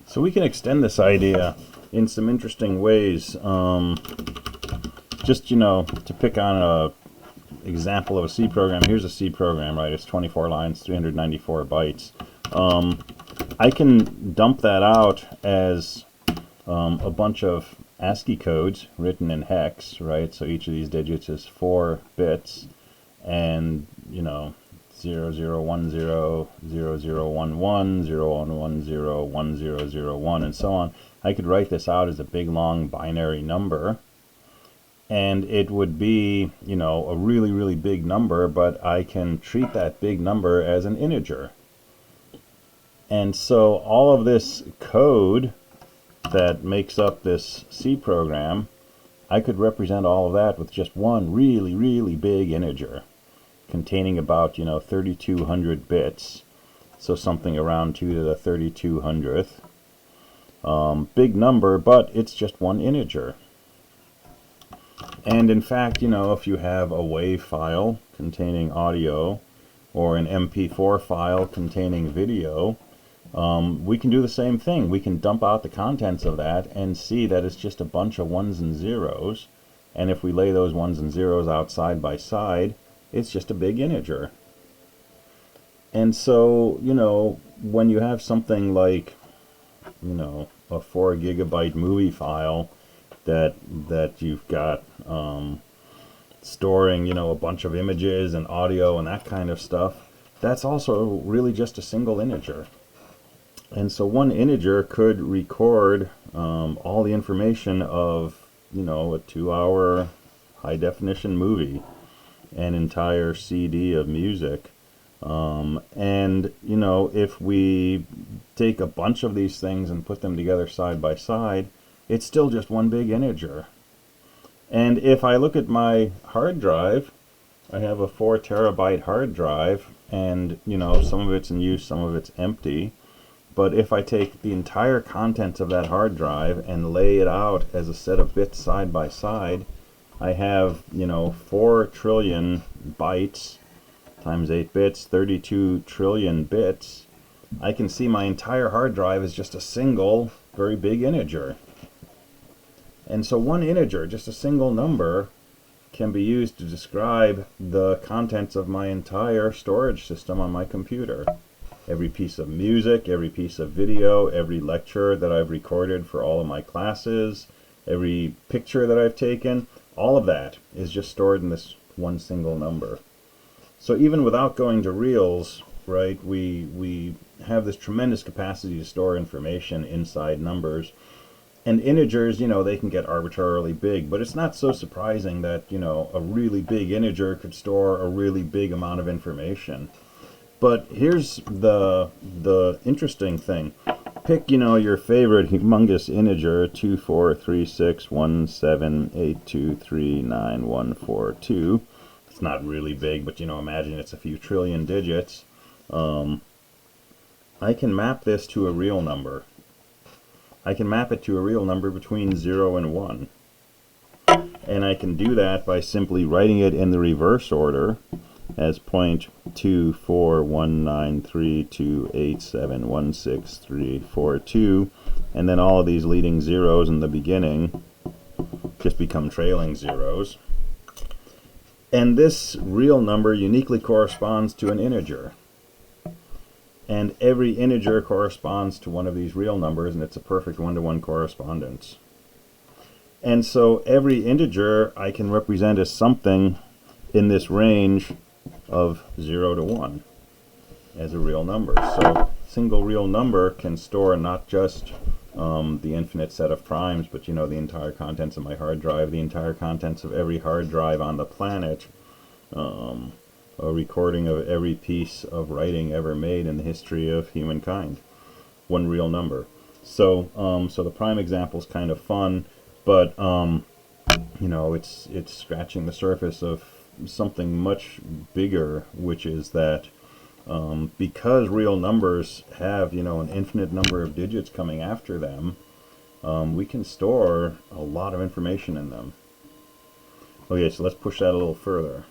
So we can extend this idea in some interesting ways. Just, to pick on a example of a C program. Here's a C program, right? It's 24 lines, 394 bytes. I can dump that out as a bunch of ASCII codes written in hex, right? So each of these digits is 4 bits, and 0010, 0011, 0110, 1001, and so on. I could write this out as a big long binary number, and it would be, a really, really big number, but I can treat that big number as an integer. And so all of this code that makes up this C program, I could represent all of that with just one really, really big integer containing about, 3,200 bits. So something around 2 to the 3,200th. Big number, but it's just one integer. And in fact, if you have a WAV file containing audio or an MP4 file containing video, we can do the same thing. We can dump out the contents of that and see that it's just a bunch of ones and zeros. And if we lay those ones and zeros out side by side, it's just a big integer. And so, when you have something like, a 4 gigabyte movie file that you've got storing, a bunch of images and audio and that kind of stuff, that's also really just a single integer. And so one integer could record all the information of, a 2-hour high-definition movie, an entire CD of music. And, if we take a bunch of these things and put them together side by side, it's still just one big integer. And if I look at my hard drive, I have a 4 terabyte hard drive, and, some of it's in use, some of it's empty. But if I take the entire contents of that hard drive and lay it out as a set of bits side by side, I have, 4 trillion bytes times 8 bits, 32 trillion bits. I can see my entire hard drive is just a single, very big integer. And so one integer, just a single number, can be used to describe the contents of my entire storage system on my computer. Every piece of music, every piece of video, every lecture that I've recorded for all of my classes, every picture that I've taken, all of that is just stored in this one single number. So even without going to reals, right, we have this tremendous capacity to store information inside numbers. And integers, they can get arbitrarily big, but it's not so surprising that, a really big integer could store a really big amount of information. But here's the interesting thing. Pick, your favorite humongous integer, 2436178239142. It's not really big, but imagine it's a few trillion digits. I can map this to a real number. I can map it to a real number between 0 and 1. And I can do that by simply writing it in the reverse order as 0.2419328716342, and then all of these leading zeros in the beginning just become trailing zeros. And this real number uniquely corresponds to an integer. And every integer corresponds to one of these real numbers, and it's a perfect one-to-one correspondence. And so every integer I can represent as something in this range of 0 to 1 as a real number. So single real number can store not just the infinite set of primes, but the entire contents of my hard drive, the entire contents of every hard drive on the planet, a recording of every piece of writing ever made in the history of humankind. One real number. So so the prime example is kind of fun, but it's scratching the surface of something much bigger, which is that because real numbers have an infinite number of digits coming after them, we can store a lot of information in them. Okay, so let's push that a little further.